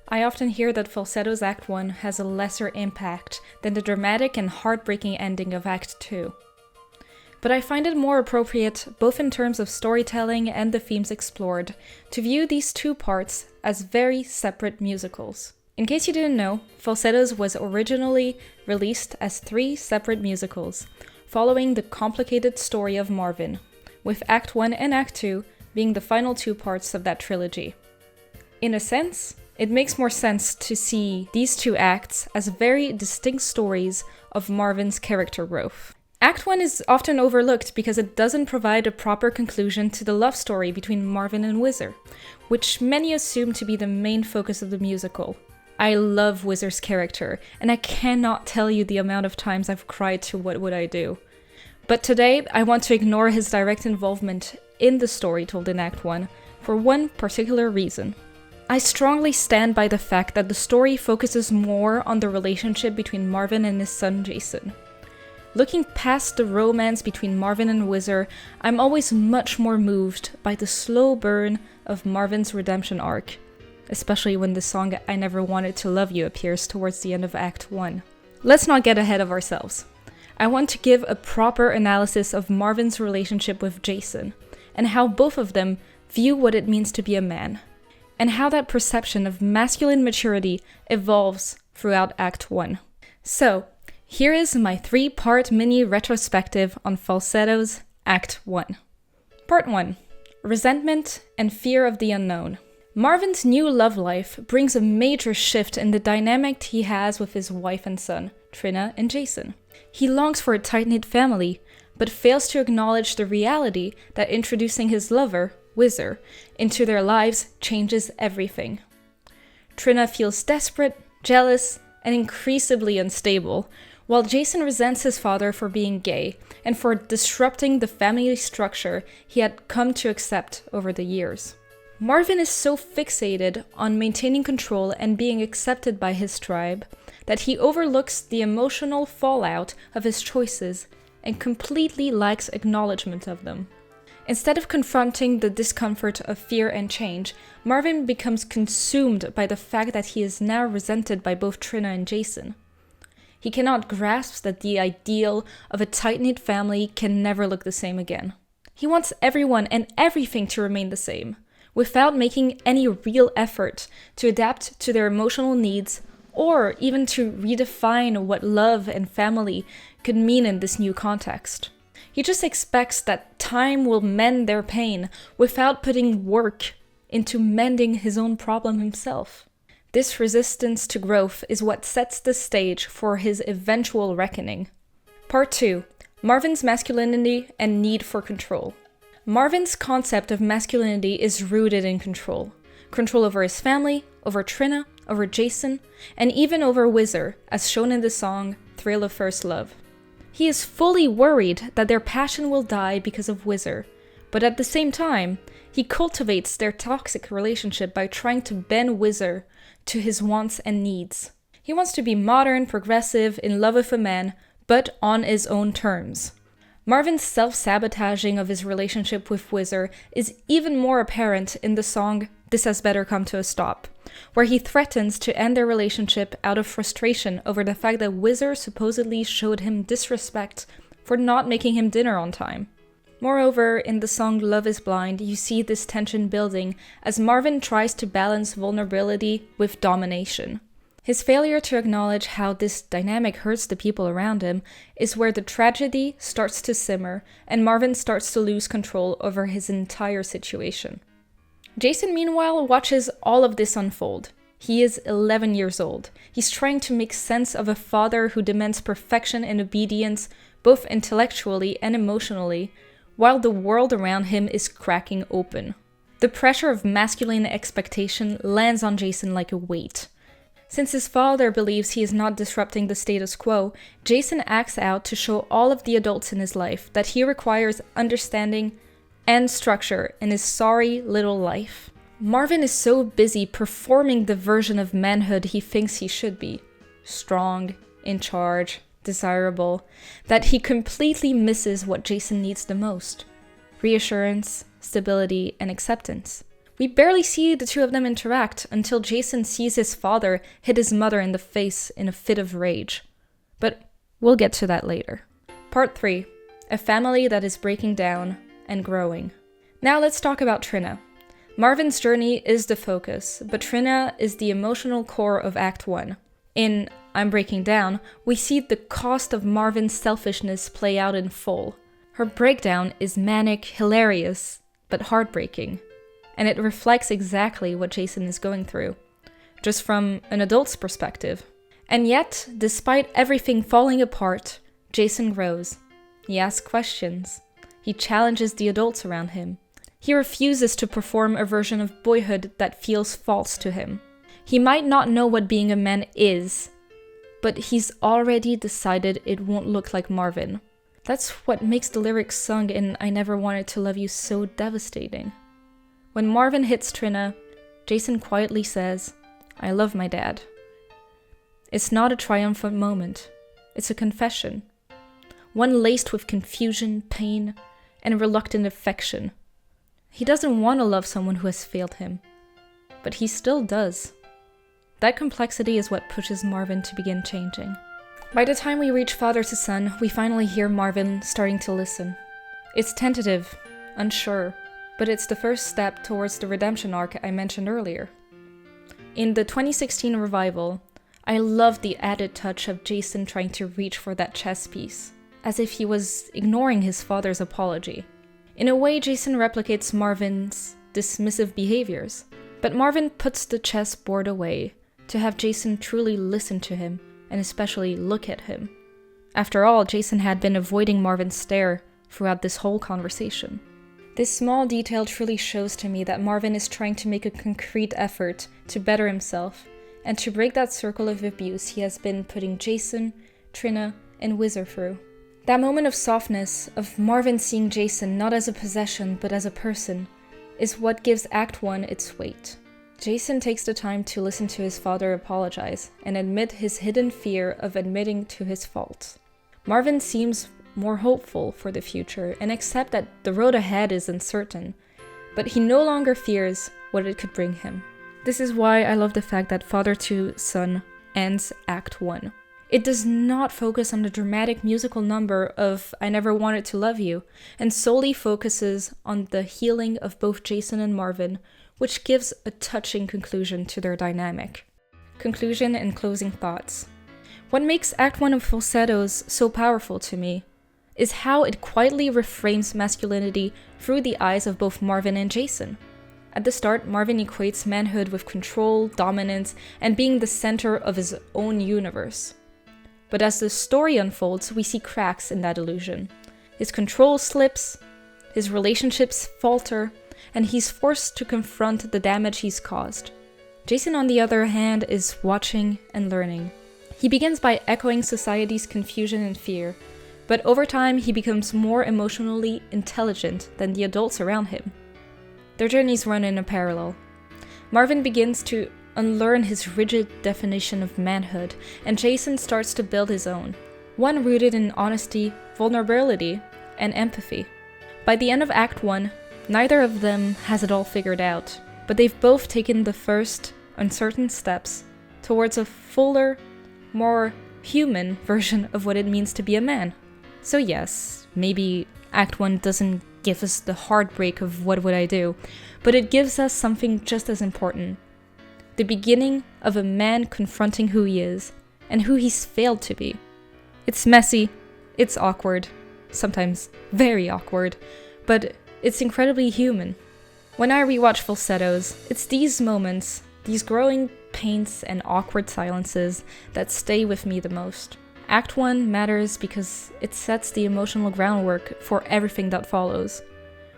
I often hear that Falsettos Act I has a lesser impact than the dramatic and heartbreaking ending of Act II. But I find it more appropriate, both in terms of storytelling and the themes explored, to view these two parts as very separate musicals. In case you didn't know, Falsettos was originally released as 3 separate musicals, following the complicated story of Marvin, with Act I and Act II being the final 2 parts of that trilogy. In a sense, it makes more sense to see these 2 acts as very distinct stories of Marvin's character growth. Act I is often overlooked because it doesn't provide a proper conclusion to the love story between Marvin and Whizzer, which many assume to be the main focus of the musical. I love Whizzer's character, and I cannot tell you the amount of times I've cried to What Would I Do. But today, I want to ignore his direct involvement in the story told in Act I for one particular reason. I strongly stand by the fact that the story focuses more on the relationship between Marvin and his son Jason. Looking past the romance between Marvin and Whizzer, I'm always much more moved by the slow burn of Marvin's redemption arc, especially when the song I Never Wanted to Love You appears towards the end of Act I. Let's not get ahead of ourselves. I want to give a proper analysis of Marvin's relationship with Jason, and how both of them view what it means to be a man, and how that perception of masculine maturity evolves throughout Act I. So, here is my 3-part mini retrospective on Falsettos Act I. Part 1. Resentment and fear of the unknown. Marvin's new love life brings a major shift in the dynamic he has with his wife and son, Trina and Jason. He longs for a tight-knit family, but fails to acknowledge the reality that introducing his lover, Whizzer, into their lives changes everything. Trina feels desperate, jealous, and increasingly unstable, while Jason resents his father for being gay and for disrupting the family structure he had come to accept over the years. Marvin is so fixated on maintaining control and being accepted by his tribe that he overlooks the emotional fallout of his choices and completely lacks acknowledgement of them. Instead of confronting the discomfort of fear and change, Marvin becomes consumed by the fact that he is now resented by both Trina and Jason. He cannot grasp that the ideal of a tight-knit family can never look the same again. He wants everyone and everything to remain the same, without making any real effort to adapt to their emotional needs or even to redefine what love and family could mean in this new context. He just expects that time will mend their pain without putting work into mending his own problem himself. This resistance to growth is what sets the stage for his eventual reckoning. Part 2. Marvin's masculinity and need for control. Marvin's concept of masculinity is rooted in control. Control over his family, over Trina, over Jason, and even over Whizzer, as shown in the song Thrill of First Love. He is fully worried that their passion will die because of Whizzer, but at the same time, he cultivates their toxic relationship by trying to bend Whizzer to his wants and needs. He wants to be modern, progressive, in love with a man, but on his own terms. Marvin's self-sabotaging of his relationship with Whizzer is even more apparent in the song This Has Better Come to a Stop, where he threatens to end their relationship out of frustration over the fact that Whizzer supposedly showed him disrespect for not making him dinner on time. Moreover, in the song Love is Blind, you see this tension building as Marvin tries to balance vulnerability with domination. His failure to acknowledge how this dynamic hurts the people around him is where the tragedy starts to simmer and Marvin starts to lose control over his entire situation. Jason, meanwhile, watches all of this unfold. He is 11 years old. He's trying to make sense of a father who demands perfection and obedience, both intellectually and emotionally, while the world around him is cracking open. The pressure of masculine expectation lands on Jason like a weight. Since his father believes he is not disrupting the status quo, Jason acts out to show all of the adults in his life that he requires understanding and structure in his sorry little life. Marvin is so busy performing the version of manhood he thinks he should be, strong, in charge, desirable, that he completely misses what Jason needs the most: reassurance, stability, and acceptance. We barely see the two of them interact until Jason sees his father hit his mother in the face in a fit of rage. But we'll get to that later. Part 3. A family that is breaking down and growing. Now let's talk about Trina. Marvin's journey is the focus, but Trina is the emotional core of Act 1. In I'm Breaking Down, we see the cost of Marvin's selfishness play out in full. Her breakdown is manic, hilarious, but heartbreaking. And it reflects exactly what Jason is going through, just from an adult's perspective. And yet, despite everything falling apart, Jason grows. He asks questions. He challenges the adults around him. He refuses to perform a version of boyhood that feels false to him. He might not know what being a man is, but he's already decided it won't look like Marvin. That's what makes the lyrics sung in I Never Wanted to Love You so devastating. When Marvin hits Trina, Jason quietly says, I love my dad. It's not a triumphant moment. It's a confession. One laced with confusion, pain, and reluctant affection. He doesn't want to love someone who has failed him, but he still does. That complexity is what pushes Marvin to begin changing. By the time we reach father to son, we finally hear Marvin starting to listen. It's tentative, unsure, but it's the first step towards the redemption arc I mentioned earlier. In the 2016 revival, I loved the added touch of Jason trying to reach for that chess piece, as if he was ignoring his father's apology. In a way, Jason replicates Marvin's dismissive behaviors, but Marvin puts the chessboard away to have Jason truly listen to him and especially look at him. After all, Jason had been avoiding Marvin's stare throughout this whole conversation. This small detail truly shows to me that Marvin is trying to make a concrete effort to better himself and to break that circle of abuse he has been putting Jason, Trina, and Whizzer through. That moment of softness, of Marvin seeing Jason not as a possession but as a person, is what gives Act 1 its weight. Jason takes the time to listen to his father apologize and admit his hidden fear of admitting to his fault. Marvin seems more hopeful for the future and accepts that the road ahead is uncertain, but he no longer fears what it could bring him. This is why I love the fact that Father to Son ends Act 1. It does not focus on the dramatic musical number of I Never Wanted to Love You, and solely focuses on the healing of both Jason and Marvin, which gives a touching conclusion to their dynamic. Conclusion and closing thoughts. What makes Act 1 of Falsettos so powerful to me is how it quietly reframes masculinity through the eyes of both Marvin and Jason. At the start, Marvin equates manhood with control, dominance, and being the center of his own universe. But as the story unfolds, we see cracks in that illusion. His control slips, his relationships falter, and he's forced to confront the damage he's caused. Jason, on the other hand, is watching and learning. He begins by echoing society's confusion and fear, but over time he becomes more emotionally intelligent than the adults around him. Their journeys run in a parallel. Marvin begins to unlearn his rigid definition of manhood, and Jason starts to build his own, one rooted in honesty, vulnerability, and empathy. By the end of Act 1, neither of them has it all figured out, but they've both taken the first uncertain steps towards a fuller, more human version of what it means to be a man. So yes, maybe Act 1 doesn't give us the heartbreak of what would I do, but it gives us something just as important. The beginning of a man confronting who he is, and who he's failed to be. It's messy, it's awkward, sometimes very awkward, but it's incredibly human. When I rewatch Falsettos, it's these moments, these growing pains and awkward silences that stay with me the most. Act 1 matters because it sets the emotional groundwork for everything that follows.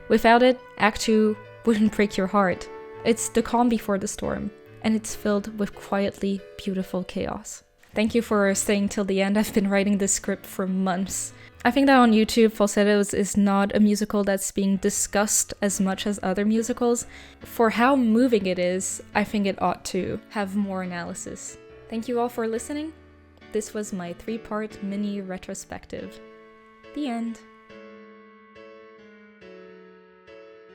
Without it, Act 2 wouldn't break your heart. It's the calm before the storm, and it's filled with quietly beautiful chaos. Thank you for staying till the end. I've been writing this script for months. I think that on YouTube, Falsettos is not a musical that's being discussed as much as other musicals. For how moving it is, I think it ought to have more analysis. Thank you all for listening. This was my 3-part mini retrospective. The end.